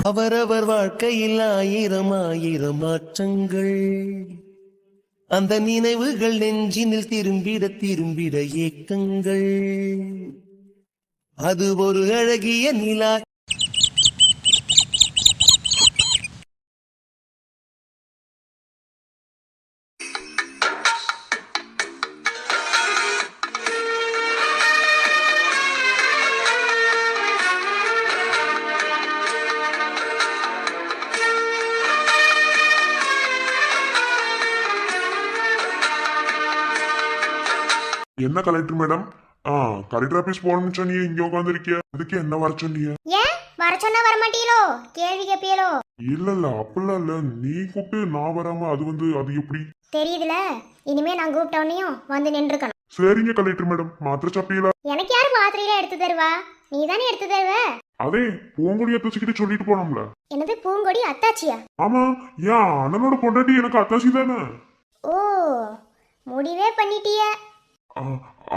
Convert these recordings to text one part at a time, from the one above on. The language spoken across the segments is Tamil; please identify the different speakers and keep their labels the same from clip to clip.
Speaker 1: அவரவர் வாழ்க்கையில் ஆயிரம் ஆயிரம் மாற்றங்கள், அந்த நினைவுகள் நெஞ்சினில் திரும்பிட திரும்பிட ஏக்கங்கள். அது ஒரு அழகிய நிலா.
Speaker 2: என்ன கலெக்டர் மேடம்? கலெக்டர் ஆபீஸ் போகணும்னு சொன்னீங்க, இங்க உட்காந்துருக்கிய. அதுக்கு என்ன வர சொன்னீங்க?
Speaker 3: ஏன் வர சொன்னா வர மாட்டீங்களோ? கேள்வி கேப்பியலோ?
Speaker 2: இல்ல அப்படிலாம் இல்ல. நீ கூப்பிட்டு நான் வராம அது எப்படி
Speaker 3: தெரியுதுல? இனிமே நான் கூப்பிட்டவனையும் வந்து நின்றுக்கணும்.
Speaker 2: சரிங்க கலெக்டர் மேடம். மாத்திரை சாப்பிட்டீங்களா?
Speaker 3: எனக்கு யாரு மாத்திரையில எடுத்து தருவா? நீ தானே எடுத்து தருவ.
Speaker 2: அதே பூங்கொடி அத்தாச்சிக்கிட்ட சொல்லிட்டு போனோம்ல.
Speaker 3: என்னது பூங்கொடி அத்தாச்சியா?
Speaker 2: ஆமா, ஏன் அண்ணனோட பொண்டாட்டி எனக்கு அத்தாச்சி தானே.
Speaker 3: ஓ, முடிவே பண்ணிட்டிய.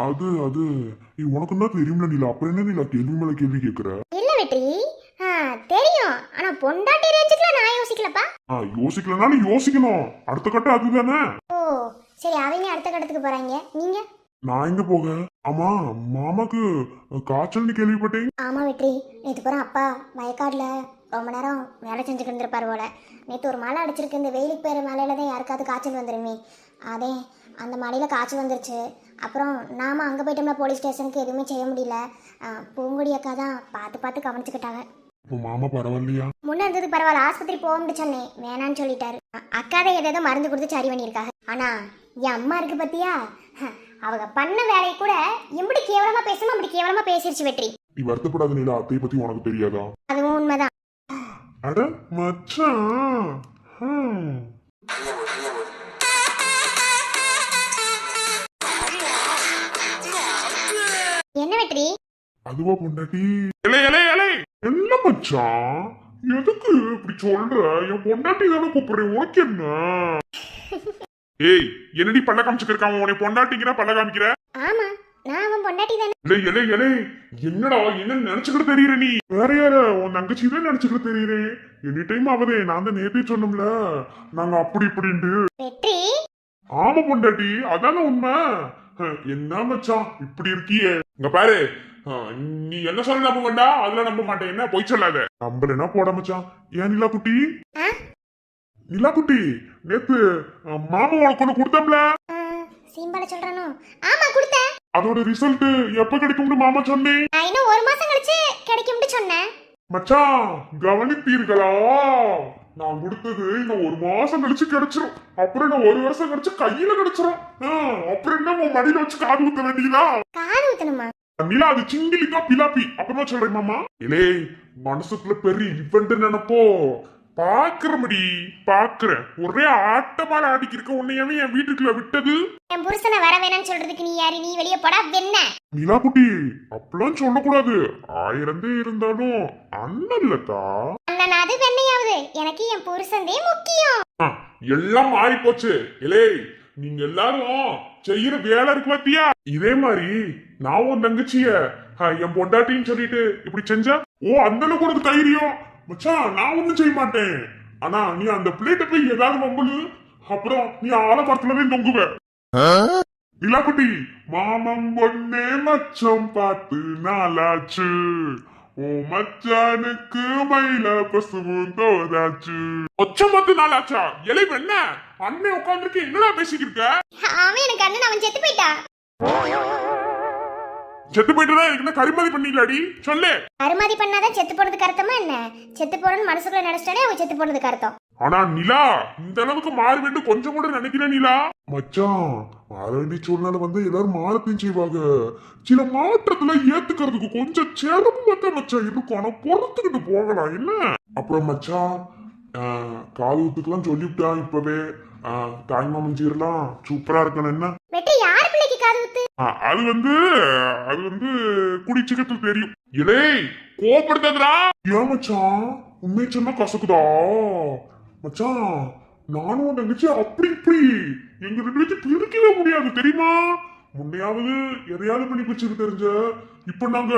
Speaker 2: அது அது உனக்கு தான் தெரியும்ல நீலா. அப்புறம் என்ன நீலா கேள்வி மேல கேள்வி கேக்குற?
Speaker 3: இல்ல வெற்றி, தெரியும். ஆனா பொண்டாட்டி ரேஞ்சுக்குலாம் நான் யோசிக்கலப்பா.
Speaker 2: யோசிக்கலனாலும் யோசிக்கணும். அடுத்த கட்டம் அதுதானே.
Speaker 3: ஓ சரி, அவங்க அடுத்த கட்டத்துக்கு போறாங்க. நீங்க?
Speaker 2: நான் எங்க போக? ஆமா, மாமாக்கு காய்ச்சல்னு கேள்விப்பட்டேன்.
Speaker 3: ஆமா வெற்றி, நேற்று பூரா அப்பா வயக்காடுல ரொம்ப நேரம் வேலை செஞ்சுக்கிட்டு இருந்திருப்பாரு போல. நேற்று ஒரு மழை அடிச்சிருக்கு. இந்த வெயிலுக்கு பேர் மழையில தான் யாருக்காவது காய்ச்சல் வந்துருமே. அதே அந்த மழையில காய்ச்சல் வந்துருச்சு. அப்புறம் நாம அங்கே போயிட்டோம்னா போலீஸ் ஸ்டேஷனுக்கு எதுவுமே செய்ய முடியல. பூங்கொடி அக்கா தான் பார்த்து பார்த்து கவனிச்சுக்கிட்டாங்க.
Speaker 2: இப்போ மாமா பரவாயில்லையா?
Speaker 3: முன்ன இருந்தது பரவாயில்ல. ஆஸ்பத்திரி போகும்னு சொன்னேன், வேணான்னு சொல்லிட்டாரு. அக்கா தான் ஏதோ மருந்து கொடுத்து சரி பண்ணியிருக்காங்க. ஆனா என் அம்மா இருக்கு பத்தியா, அவங்க பண்ண வேலையை கூட எப்படி கேவலமா பேசாம அப்படி கேவலமா பேசிருச்சு வெற்றி.
Speaker 2: நீ வருத்தப்படாத நீலா, அத்தை பத்தி உனக்கு தெரியாதா?
Speaker 3: அதுவும் உண்மைதான்.
Speaker 2: அட மச்சான்,
Speaker 3: என்ன வெற்றி?
Speaker 2: அதுவா பொண்டாட்டி? என்ன மச்சான், எதுக்கு இப்படி சொல்ற? என் பொண்டாட்டி தானே கூப்பிடுறேன், உனக்கு என்ன? ஏய், என்னடி பல்ல காமிச்சுக்கிருக்காம உன்னை பொண்டாட்டிங்கிற பல்ல காமிக்கிற?
Speaker 3: ஆமா, நான் அவன் பொண்டாட்டி தானே.
Speaker 2: என்னடா என்ன நினைச்சுக்கிட்டு தெரியற? நீ வேற யார? உன் தங்கச்சி தான் நினைச்சுக்கிட்டு தெரியறேன். Any time அவதே. நான் தான் நேத்தே சொன்னோம்ல, நாங்க அப்படி இப்படின்ட்டு.
Speaker 3: வெற்றி?
Speaker 2: ஆமா பொண்டாட்டி, அதான உண்மை. என்ன மச்சான் இப்படி இருக்கியே? இங்க பாரு, நீ என்ன சொல்ல நம்ப வேண்டா, அதுல நம்ப மாட்டேன். என்ன பொய் சொல்லாத. நம்பலன்னா போட மச்சான். ஏன் நிலா குட்டி? நிலா குட்டி, நேத்து மாமா உனக்கு ஒண்ணு கொடுத்தோம்ல.
Speaker 3: சிம்பல சொல்றானோ? ஆமா கொடுத்தேன்.
Speaker 2: அதோட ரிசல்ட் எப்ப கிடைக்கும்னு மாமா சொன்னேன்.
Speaker 3: இன்னும் ஒரு மாசம் கழிச்சு கிடைக்கும்னு சொன்னேன்.
Speaker 2: மச்சான் கவனித்தீர்களா? நான் கொடுத்தது இன்னும் ஒரு மாசம் கழிச்சு கிடைச்சிரும். அப்புறம் இன்னும் ஒரு வருஷம் கழிச்சு கையில கிடைச்சிரும். அப்புறம் என்ன உன் மடியில வச்சு காது ஊத்த வேண்டியதா?
Speaker 3: காது ஊத்தணுமா?
Speaker 2: நிலா, அது சிங்கிலிக்கா பிலாப்பி. அப்புறமா சொல்றேன் மாமா. இலே, மனசுக்குள்ள பெரிய இவெண்ட் நினைப்போ. பாக்குறமடி பாக்குறேன். ஒரே ஆட்டமால ஆடிக்கிருக்க உன்னையவே என் வீட்டுக்குள்ள விட்டது.
Speaker 3: என் புருஷனை வர வேணாம்னு சொல்றதுக்கு நீ யாரு? நீ வெளியே போடா வெண்ண.
Speaker 2: நிலா குட்டி, அப்பெல்லாம் சொல்லக்கூடாது. ஆயிரந்தே இருந்தாலும் அண்ணன் இல்லக்கா.
Speaker 3: அண்ணன் அது வெண்ணையாவது, எனக்கு என் புருஷன்தே முக்கியம்.
Speaker 2: எல்லாம் மாறி போச்சு. இலே, நீங்க எல்லாரும் செய்யற வேலை இருக்கு பாத்தியா? இதே மாதிரி நான் உன் தங்கச்சிய என் பொண்டாட்டின்னு சொல்லிட்டு இப்படி செஞ்சா, அந்த அளவுக்கு உனக்கு தைரியம்? மச்சான், நான் ஒண்ணும் செய்ய மாட்டேன். ஆனா நீ அந்த பிளேட்டை போய் ஏதாவது வம்புது, அப்புறம் நீ ஆலமரத்துலவே தொங்குவ. நிலாக்குட்டி, மாமம் பொண்ணே மச்சம் பார்த்து நாளாச்சு. ஓ மச்சானுக்கு மயில பசுவும் தோதாச்சு. ஒச்சம் பார்த்து நாளாச்சா? எலை என்ன அண்ணன் உட்காந்துருக்கு, என்னடா பேசிக்கிட்டு இருக்க?
Speaker 3: அவன் எனக்கு அண்ணன், அவன் செத்து போயிட்டா.
Speaker 2: செத்து போயிட்டுதான் எனக்கு கரிமதி பண்ணிடலாடி சொல்லு.
Speaker 3: கருமாதி பண்ணாதான் செத்து போனதுக்கு அர்த்தமா என்ன? செத்து போறன்னு மனசுக்குள்ள நினைச்சிட்டாலே அவன் செத்து போனதுக்கு அர்த்தம்.
Speaker 2: ஆனா நிலா, இந்த அளவுக்கு மாற வேண்டும் கொஞ்சம் கூட நினைக்கல நிலா. மச்சான், மாற வேண்டிய சூழ்நிலை எல்லாரும் மாறத்தையும் செய்வாங்க. சில மாற்றத்துல ஏத்துக்கிறதுக்கு கொஞ்சம் சிரமம் தான் மச்சான் இருக்கும். ஆனா பொறுத்துக்கிட்டு போகலாம் என்ன? அப்புறம் மச்சான், காது ஊத்துக்கெல்லாம் சொல்லிவிட்டான் இப்பவே. தாய்மாமன் சீரெல்லாம் சூப்பரா இருக்கணும் என்ன?
Speaker 3: வெட்டி யார் பிள்ளைக்கு காது ஊத்து?
Speaker 2: அது குடிச்சுக்கிறது தெரியும். இலே, கோபப்படுத்தாதடா. ஏன் மச்சான், உண்மை சொன்னா கசக்குதா? மச்சான், நானும் நினைச்சு அப்படி இப்படி எங்க ரெண்டு வச்சு பிரிக்கவே முடியாது தெரியுமா? முன்னையாவது எதையாவது பண்ணி பிடிச்சிருக்கு தெரிஞ்ச, இப்ப நாங்க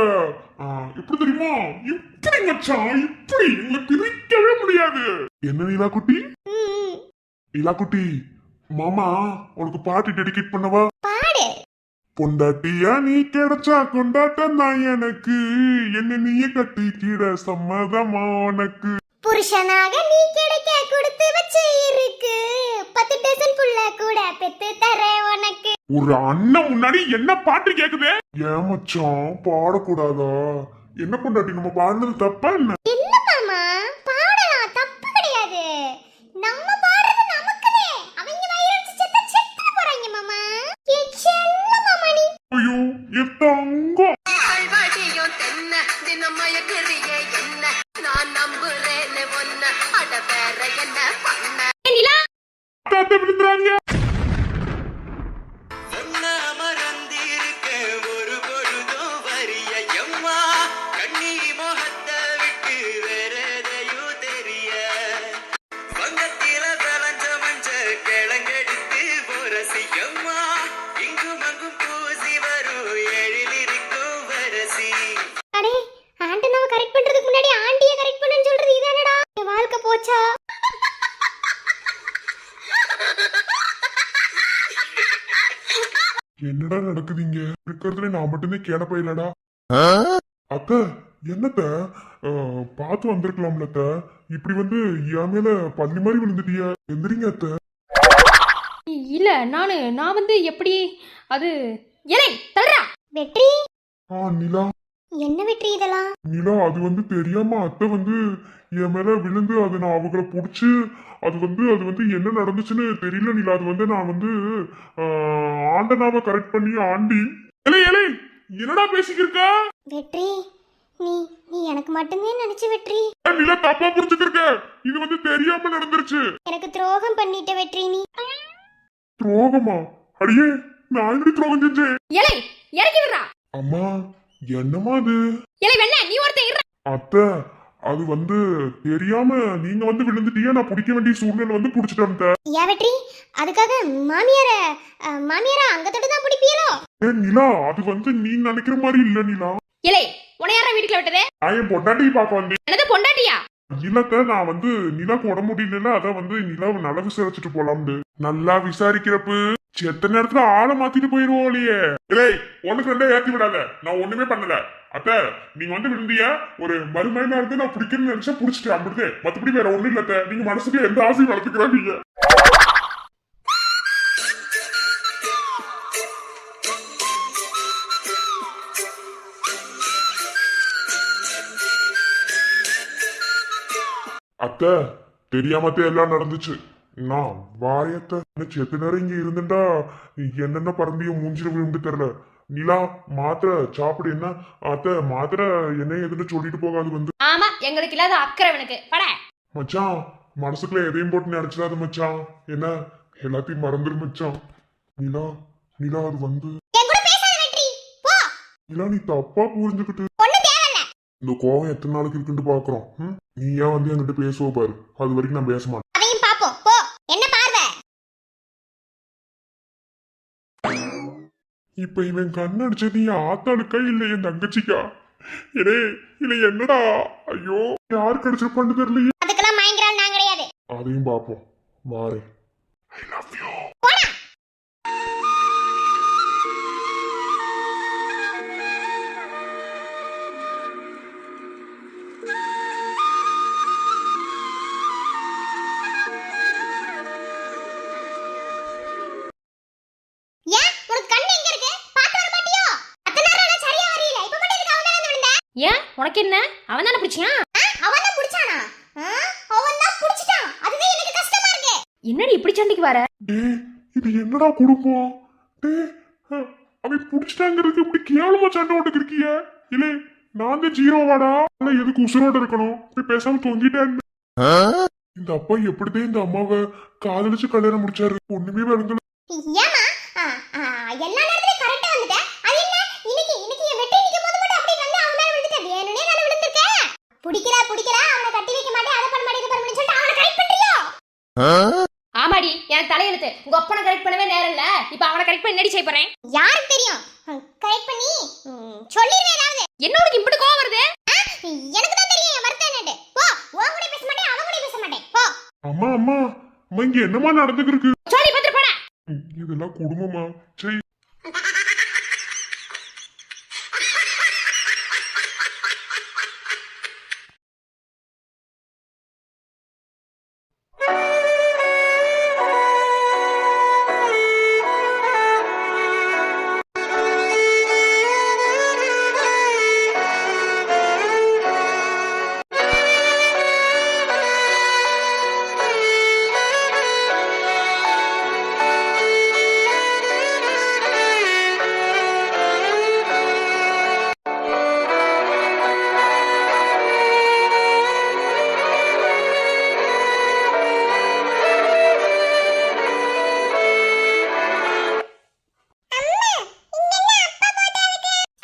Speaker 2: எப்படி தெரியுமா, இப்படி மச்சான், இப்படி உங்களை பிரிக்கவே முடியாது. என்ன நிலா குட்டி? நிலா குட்டி, மாமா உனக்கு பாட்டு டெடிகேட் பண்ணவா?
Speaker 3: பாடு.
Speaker 2: பொண்டாட்டியா நீ கிடைச்சா கொண்டாட்டம் தான் எனக்கு, என்ன நீயே கட்டிக்கிட சம்மதமா உனக்கு.
Speaker 3: புருஷனாக நீ கிடைக்க கொடுத்து வச்சு இருக்கு, 10 டசன் புள்ள கூட பெத்து தர உனக்கு.
Speaker 2: ஒரு அண்ணன் முன்னாடி என்ன பாட்டு கேக்குது? ஏன் மச்சான் பாடக்கூடாதா? என்ன பொண்டாட்டி நம்ம பாடுனது தப்பா என்ன?
Speaker 3: இல்ல மாமா, பாடலாம், தப்பு கிடையாது. நம்ம பாடுறது நமக்குனே, அவங்க வயிறடிச்சு செத்தா செத்து போறாங்க மாமா. ஏ செல்ல மாமா நீ.
Speaker 2: ஐயோ என் தங்கம்.
Speaker 4: அழ்வாடியும் தென்ன தினமயக்கிறியே என்ன, நான் நம்புறேன்னு ஒன்ன அட வேற என்ன பண்ண.
Speaker 2: தாத்தா விழுந்துறாங்க.
Speaker 3: அடே, ஆண்டனாவை கரெக்ட் பண்றதுக்கு முன்னாடி ஆண்டியை கரெக்ட் பண்ணன்னு சொல்றது இதானடா? என் வாழ்க்கை போச்சா?
Speaker 2: என்னடா நடக்குதுங்க? இருக்கிறதுல நான் மட்டும்தான் கேட போயிலடா. அத்த என்னத்த பார்த்து வந்திருக்கலாம்ல அத்த. இப்படி வந்து என் மேல பள்ளி மாதிரி விழுந்துட்டியா? எந்திரிங்க அத்த.
Speaker 5: இல்ல நான் வந்து எப்படி அது ஏலே தள்ளுறா.
Speaker 3: வெற்றி,
Speaker 2: நிலா.
Speaker 3: என்ன வெற்றி இதெல்லாம்?
Speaker 2: நிலா அது வந்து தெரியாம அத்தை வந்து என் மேல விழுந்து அது நான் அவங்கள புடிச்சு அது வந்து என்ன நடந்துச்சுன்னு தெரியல நிலா. அது வந்து நான் வந்து ஆண்டனாவை கரெக்ட் பண்ணி ஆண்டி. இலை இலை என்னடா பேசிக்கிருக்க?
Speaker 3: வெற்றி, நீ நீ எனக்கு மட்டும்தான் நினைச்சு வெற்றி.
Speaker 2: நிலா தப்பா புரிஞ்சுக்கிருக்க. இது வந்து தெரியாம நடந்துருச்சு.
Speaker 3: எனக்கு துரோகம் பண்ணிட்ட வெற்றி நீ.
Speaker 2: துரோகமா? அடியே நான் எப்படி துரோகம் செஞ்சேன்?
Speaker 5: ஏலே இறக்கி விடுறா.
Speaker 2: அம்மா என்னம்மா அது?
Speaker 5: ஏலே வெண்ணே நீ ஒருத்தன் இருடா.
Speaker 2: அத்தை அது வந்து தெரியாம நீங்க வந்து விழுந்துட்டீங்க. நான் பிடிக்க வேண்டிய சூழ்நிலை வந்து பிடிச்சிட்டேன்.
Speaker 3: ஏன் வெற்றி, அதுக்காக மாமியார அங்க தொட்டு தான் பிடிப்பீங்களோ?
Speaker 2: நிலா அது வந்து நீ நினைக்கிற மாதிரி இல்ல நிலா.
Speaker 5: ஏலே உன்னை யாரா வீட்டுக்குள்ள விட்டதே?
Speaker 2: நான் என் பொண்டாட்டி பார்க்க வந்தேன்.
Speaker 5: என்னது பொண்டாட்டியா?
Speaker 2: இல்லத்த நான் வந்து நிலாக்கு உடம்பு முடியல, அதான் வந்து நிலாவை நல்லா விசாரிச்சுட்டு போலாம்னு. நல்லா விசாரிக்கிறப்பு செத்த நேரத்துல ஆளை மாத்திட்டு போயிருவோம் இல்லையே. இல்லை ஒண்ணுக்கு ரெண்டா ஏத்தி விடாத, நான் ஒண்ணுமே பண்ணல. அத்த நீங்க வந்து விழுந்திய ஒரு மறுமையா இருந்து நான் பிடிக்கணும்னு நினைச்சா பிடிச்சிட்டேன், அப்படிதே. மத்தபடி வேற ஒண்ணும் இல்லத்த. நீங்க மனசுக்கு எந்த ஆசையும் வளர்த்துக்கிறாங்க. அத்தை தெரியாமத்தே எல்லாம் நடந்துச்சு. நான் வாரியத்த செத்து நேரம் இங்க இருந்துட்டா என்னென்ன பறந்திய மூஞ்சில விழுந்து தெரியல. நிலா மாத்திரை சாப்பிடு. என்ன அத்தை மாத்திரை என்ன எதுன்னு சொல்லிட்டு போகாது வந்து.
Speaker 5: ஆமா எங்களுக்கு இல்லாத அக்கறை எனக்கு பட.
Speaker 2: மச்சான் மனசுக்குள்ள எதையும் போட்டு நினைச்சிடாத மச்சான். என்ன எல்லாத்தையும் மறந்துரு மச்சான். நிலா நிலா அது வந்து நிலா நீ தப்பா புரிஞ்சுக்கிட்டு இந்த கோவம் எத்தனை நாளைக்கு இருக்குன்னு பாக்குறோம். நீ ஏன் வந்து என்கிட்ட பேசுவ பாரு, அது வரைக்கும் நான் பேச மாட்டேன்.
Speaker 3: அதையும் பாப்போம் போ. என்ன பார்வை?
Speaker 2: இப்ப இவன் கண்ணடிச்சது என் ஆத்தாளுக்கா இல்ல என் தங்கச்சிக்கா? இடே இல்ல என்னடா? ஐயோ யாரு கிடைச்சிருப்பான்னு தெரியலையே.
Speaker 3: அதுக்கெல்லாம் மயங்கறால் நான் கிடையாது.
Speaker 2: அதையும் பாப்போம். வாரே. ஐ லவ் யூ.
Speaker 5: ஏன் உனக்கு என்ன? அவன் தானே பிடிச்சான்.
Speaker 3: அவன் தான் பிடிச்சானா? அவன் தான் பிடிச்சிட்டான். அதுவே எனக்கு கஷ்டமா இருக்கு.
Speaker 5: என்னடி இப்படி சண்டைக்கு வர?
Speaker 2: டேய் இது என்னடா குடும்பம்? டேய் அவன் புடிச்சிட்டாங்கிறதுக்கு இப்படி கேவலமா சண்டை ஓட்டுக்கு இருக்கிய? இல்ல நான் தான் ஜீரோவாடா? இல்ல எதுக்கு உசுரோட இருக்கணும்? போய் பேசாம தொங்கிட்டேன். இந்த அப்பா எப்படிதான் இந்த அம்மாவை காதலிச்சு கல்யாணம் முடிச்சாரு? ஒண்ணுமே விளங்கல.
Speaker 3: ஏமா எல்லா நேரத்துலயும் கரெக்ட்டா வந்துட்ட. அது என்ன இன்னைக்கு என் வெட்டி நிக்கும் போது மட்டும் அப்படி வந்து அவன் மேல விழுந்துட்ட. வேணுனே நான் விழுந்திருக்கேன். பிடிக்கிறா அவனை கட்டி வைக்க மாட்டேன், அதை பண்ண மாட்டேன், இது பண்ண மாட்டேன்னு சொல்லிட்டு அவனை கரெக்ட் பண்றியோ?
Speaker 5: ஆமாடி எனக்கு தலையெழுத்து. உங்க அப்பனை கரெக்ட் பண்ணவே நேரம் இல்ல. இப்ப அவனை கரெக்ட் பண்ணி நடி செய்ய போறேன்.
Speaker 3: யாருக்கு தெரியும்? கரெக்ட் பண்ணி சொல்லிரு. ஏதாவது.
Speaker 5: என்ன உனக்கு இப்படி கோவம் வருது?
Speaker 3: எனக்கு தான் தெரியும் என் வருத்தம் என்னன்னு. போ, உன் கூட பேச மாட்டேன், அவன் கூட பேச மாட்டேன். போ.
Speaker 2: அம்மா அம்மா அம்மா இங்க என்னமா நடந்துருக்கு?
Speaker 5: சொல்லி பத்திர போடா.
Speaker 2: இதெல்லாம் குடும்பமா? சரி.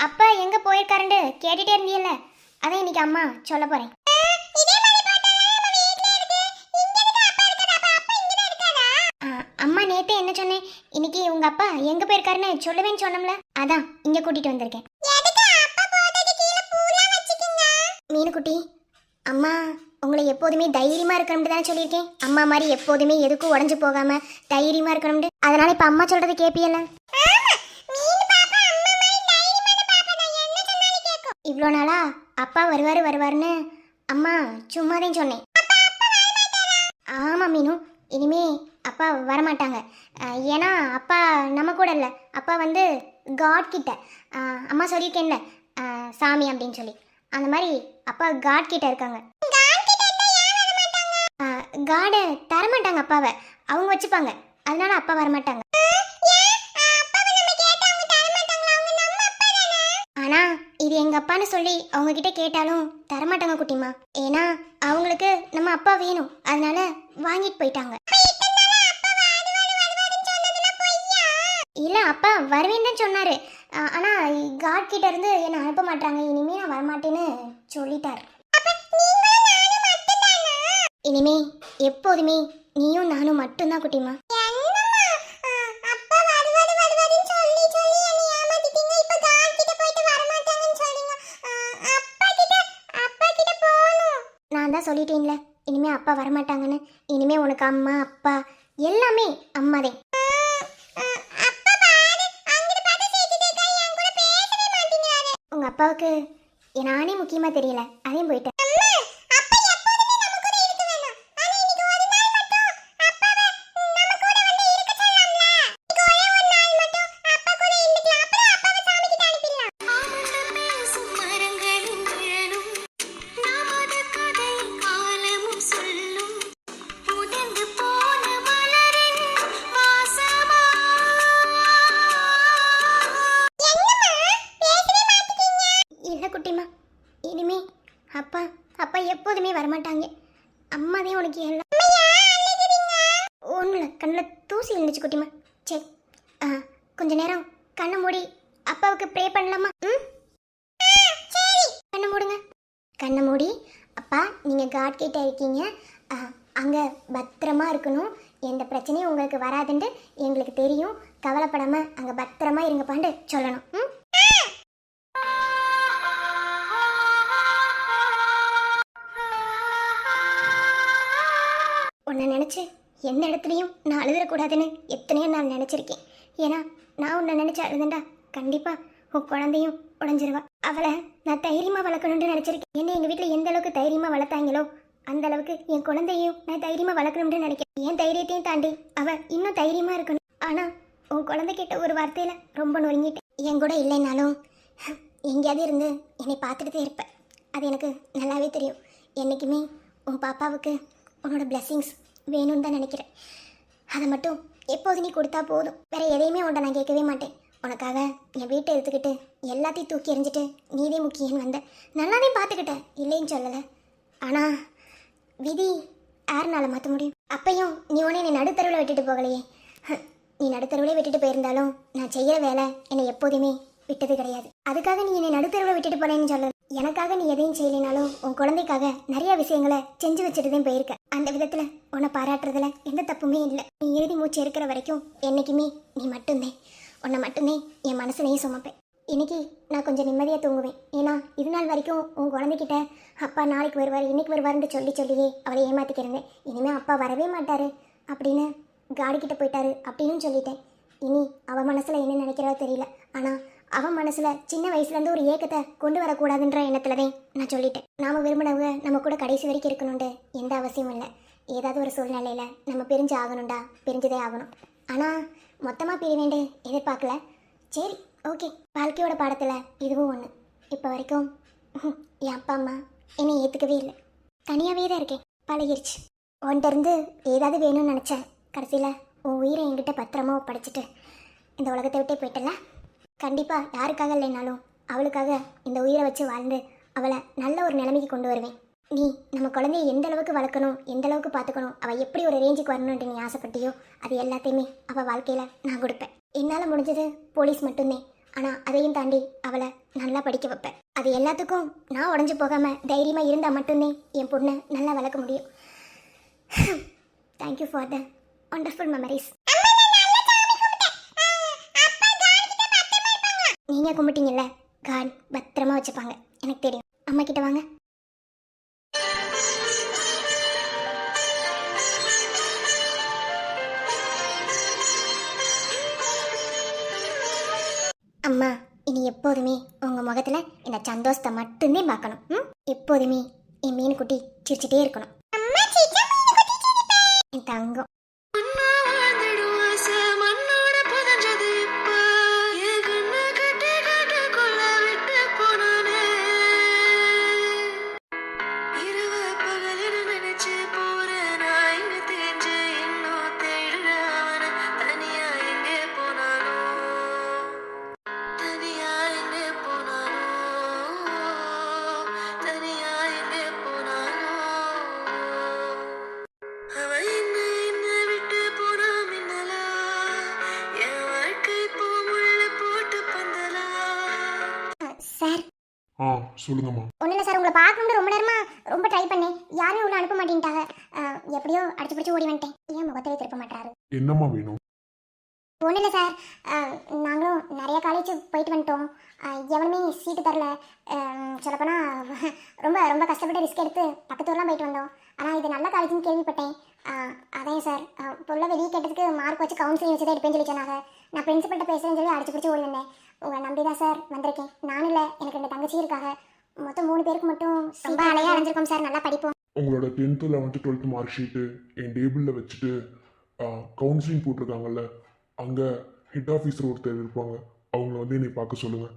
Speaker 3: அப்பா எங்க போயிருக்காருன்னு கேட்டுட்டே இருந்தீல்ல, அதான் இன்னைக்கு அம்மா சொல்ல போறேன். அம்மா நேத்தே என்ன சொன்னேன், இன்னைக்கு உங்க அப்பா எங்க போயிருக்காருன்னு சொல்லுவேன்னு சொன்னோம்ல, அதான் இங்க கூட்டிட்டு வந்திருக்கேன். மீனுக்குட்டி, அம்மா உங்களை எப்போதுமே தைரியமா இருக்கணும்னு தானே சொல்லியிருக்கேன். அம்மா மாதிரி எப்போதுமே எதுக்கும் உடஞ்சு போகாம தைரியமா இருக்கணும்னு. அதனால இப்ப அம்மா சொல்றது கேப்பியல்ல. இவ்வளோ நாளா அப்பா வருவாருன்னு அம்மா சும்மாதான் சொன்னேன். ஆமா மீனு, இனிமே அப்பா வரமாட்டாங்க. ஏன்னா அப்பா நம்ம கூட இல்லை, அப்பா வந்து காட் கிட்ட. அம்மா சொல்லியிருக்கேன்ல, சாமி அப்படின்னு சொல்லி, அந்த மாதிரி அப்பா காட் கிட்ட இருக்காங்க. காடை தரமாட்டாங்க அப்பாவை, அவங்க வச்சுப்பாங்க. அதனால அப்பா வரமாட்டாங்க. ஆனா இது எங்க அப்பான்னு சொல்லி அவங்க கிட்ட கேட்டாலும் தரமாட்டாங்க குட்டிமா. ஏன்னா அவங்களுக்கு நம்ம அப்பா வேணும், அதனால வாங்கிட்டு போயிட்டாங்க. இல்ல அப்பா வருவேன்னு தான் சொன்னாரு. ஆனா காட் கிட்ட இருந்து என்ன அனுப்ப மாட்டாங்க, இனிமே நான் வரமாட்டேன்னு சொல்லிட்டாரு. இனிமே எப்போதுமே நீயும் நானும் மட்டும்தான் குட்டிமா. நான் தான் சொல்லிட்டேன்ல, இனிமே அப்பா வரமாட்டாங்கன்னு. இனிமே உனக்கு அம்மா அப்பா எல்லாமே அம்மாதே. உங்க அப்பாவுக்கு நானே முக்கியமா தெரியல, அதையும் போயிட்டேன். குட்டிமா, இனிமே அப்பா அப்பா எப்போதுமே வரமாட்டாங்க. அம்மாதே உனக்கு எல்லாம். ஒன்றும் இல்லை, கண்ணில் தூசி இருந்துச்சு குட்டிமா. சரி, கொஞ்ச நேரம் கண்ணை மூடி அப்பாவுக்கு ப்ரே பண்ணலாமா? சரி, கண்ணை மூடுங்க. கண்ணை மூடி, அப்பா நீங்கள் காட் கிட்ட இருக்கீங்க, அங்கே பத்திரமா இருக்கணும், எந்த பிரச்சனையும் உங்களுக்கு வராதுன்ட்டு எங்களுக்கு தெரியும், கவலைப்படாமல் அங்கே பத்திரமா இருங்கப்பான்ட்டு சொல்லணும். உன்னை நினச்சி எந்த இடத்துலையும் நான் அழுதுறக்கூடாதுன்னு எத்தனையோ நான் நினச்சிருக்கேன். ஏன்னா நான் உன்னை நினச்சி அழுதுண்டா கண்டிப்பாக உன் குழந்தையும் உடஞ்சிருவா. அவளை நான் தைரியமாக வளர்க்கணும்னு நினச்சிருக்கேன். என்ன எங்கள் வீட்டில் எந்த அளவுக்கு தைரியமாக வளர்த்தாங்களோ அந்த அளவுக்கு என் குழந்தையும் நான் தைரியமாக வளர்க்கணும்னு நினைக்கிறேன். என் தைரியத்தையும் தாண்டி அவள் இன்னும் தைரியமாக இருக்கணும். ஆனால் உன் குழந்தைகிட்ட ஒரு வார்த்தையில் ரொம்ப நொறுங்கிட்டேன். என் கூட இல்லைனாலும் எங்கேயாவது இருந்து என்னை பார்த்துட்டு தான் இருப்பேன். அது எனக்கு நல்லாவே தெரியும். என்றைக்குமே உன் பாப்பாவுக்கு உன்னோட பிளெஸ்ஸிங்ஸ் வேணும்னு தான் நினைக்கிறேன். அதை மட்டும் எப்போது நீ கொடுத்தா போதும். வேற எதையுமே உன்ட்ட நான் கேட்கவே மாட்டேன். உனக்காக என் வீட்டை எடுத்துக்கிட்டு எல்லாத்தையும் தூக்கி எறிஞ்சிட்டு நீதே முக்கியன்னு வந்தேன். நல்லாவே பார்த்துக்கிட்டேன், இல்லைன்னு சொல்லலை. ஆனால் விதி யாருனால மாற்ற முடியும்? அப்பையும் நீ உன்னை என்னை நடுத்தருவில் விட்டுட்டு போகலையே. நீ நடுத்தருவிலே விட்டுட்டு போயிருந்தாலும் நான் செய்கிற வேலை என்னை எப்போதுமே விட்டது கிடையாது. அதுக்காக நீ என்னை நடுத்தருவில் விட்டுட்டு போனேன்னு சொல்ல. எனக்காக நீ எதையும் செய்யலினாலும் உன் குழந்தைக்காக நிறைய விஷயங்களை செஞ்சு வச்சுட்டு தான் போயிருக்க. அந்த விதத்தில் உன்னை பாராட்டுறதுல எந்த தப்புமே இல்லை. நீ இறுதி மூச்சு இருக்கிற வரைக்கும் என்றைக்குமே நீ மட்டும்தான், உன்னை மட்டும்தான் என் மனசுலையும் சுமப்பேன். இன்னைக்கு நான் கொஞ்சம் நிம்மதியாக தூங்குவேன். ஏன்னா இது நாள் வரைக்கும் உன் குழந்தைகிட்ட அப்பா நாளைக்கு வருவார் இன்னைக்கு வருவாருன்னு சொல்லியே அவளை ஏமாத்திக்கிறேன். இனிமேல் அப்பா வரவே மாட்டாரு அப்படின்னு காடிக்கிட்ட போயிட்டாரு அப்படின்னு சொல்லிட்டேன். இனி அவன் மனசில் என்ன நினைக்கிறதோ தெரியல. ஆனால் அவன் மனசில் சின்ன வயசுலேருந்து ஒரு ஏக்கத்தை கொண்டு வரக்கூடாதுன்ற எண்ணத்தில் தான் நான் சொல்லிட்டேன். நாம் விரும்பினவங்க நம்ம கூட கடைசி வரைக்கும் இருக்கணும்னு எந்த அவசியமும் இல்லை. ஏதாவது ஒரு சூழ்நிலையில் நம்ம பிரிஞ்சு ஆகணும்டா, பிரிஞ்சுதே ஆகணும். ஆனால் மொத்தமாக பிரிவேண்டு எதிர்பார்க்கல. சரி, ஓகே. வாழ்க்கையோட பாடத்தில் இதுவும் ஒன்று. இப்போ வரைக்கும் என் அப்பா அம்மா என்னை ஏற்றுக்கவே இல்லை. தனியாகவே தான் இருக்கேன். பழகிருச்சு. உன்கிட்டருந்து ஏதாவது வேணும்னு நினச்சேன். கடைசியில் உன் உயிரை என்கிட்ட பத்திரமா ஒப்படைச்சிட்டு இந்த உலகத்தை விட்டே போயிட்டல. கண்டிப்பாக யாருக்காக இல்லைனாலும் அவளுக்காக இந்த உயிரை வச்சு வாழ்ந்து அவளை நல்ல ஒரு நிலைமைக்கு கொண்டு வருவேன். நீ நம்ம குழந்தைய எந்த அளவுக்கு வளர்க்கணும், எந்த அளவுக்கு பார்த்துக்கணும், அவள் எப்படி ஒரு ரேஞ்சுக்கு வரணுன்ட்டு நீ ஆசைப்பட்டியோ அது எல்லாத்தையுமே அவள் வாழ்க்கையில் நான் கொடுப்பேன். என்னால் முடிஞ்சது போலீஸ் மட்டும்தான். ஆனால் அதையும் தாண்டி அவளை நல்லா படிக்க வைப்பேன். அது எல்லாத்துக்கும் நான் உடஞ்சி போகாமல் தைரியமாக இருந்தால் மட்டும்தான் என் பொண்ணை நல்லா வளர்க்க முடியும். Thank you for the wonderful memories. நீங்கள் கும்பிட்டீங்கல்ல, காட் பத்திரமா வச்சுப்பாங்க. எனக்கு தெரியும். அம்மா கிட்ட வாங்க. அம்மா, இனி எப்போதுமே உங்கள் முகத்தில் இந்த சந்தோஷத்தை மட்டும்தான் பார்க்கணும். எப்போதுமே என் மீன் குட்டி சிரிச்சிட்டே இருக்கணும். என் தங்கம். சார்,
Speaker 2: சொல்லுங்கம்மா.
Speaker 3: ஒன்றும் இல்லை சார், உங்களை பார்க்கணும்னு ரொம்ப நேரமா ரொம்ப ட்ரை பண்ணேன். யாரும் உள்ள அனுப்ப மாட்டேன்ட்டாங்க. எப்படியோ அடிச்சு பிடிச்சி ஓடி வந்துட்டேன். ஏன் முகத்திலே திருப்ப மாட்டாரு?
Speaker 2: என்னம்மா வேணும்?
Speaker 3: ஒன்றும் இல்லை சார், நாங்களும் நிறைய காலேஜ் போயிட்டு வந்துட்டோம். எவனுமே சீட்டு தரல. சொல்லப்போனால் ரொம்ப ரொம்ப கஷ்டப்பட்டு ரிஸ்க் எடுத்து பக்கத்து ஊர்லாம் போயிட்டு வந்தோம். ஆனால் இது நல்ல காலேஜ்னு கேள்விப்பட்டேன். அதான் சார், பொருளை வெளியே கேட்டதுக்கு மார்க் வச்சு கவுன்சிலிங் வச்சு தான் எடுப்பேன்னு சொல்லி சொன்னாங்க. நான் பிரின்சிபல்கிட்ட பேசுகிறேன்னு சொல்லி அடிச்சு பிடிச்சி ஓடி வந்தேன். உங்களை நம்பி தான் சார் வந்திருக்கேன். நானும் இல்லை, எனக்கு 2 தங்கச்சி இருக்காங்க. மொத்தம் 3 பேருக்கு மட்டும் ரொம்ப அலையாக அடைஞ்சிருக்கோம் சார். நல்லா படிப்போம்.
Speaker 2: உங்களோட 10th 11th 12th mark sheet என் டேபிளில் வச்சுட்டு கவுன்சிலிங் போட்டிருக்காங்கல்ல, அங்கே ஹெட் ஆஃபீஸர் ஒருத்தர் இருப்பாங்க. அவங்கள வந்து என்னை பார்க்க சொல்லுங்கள்.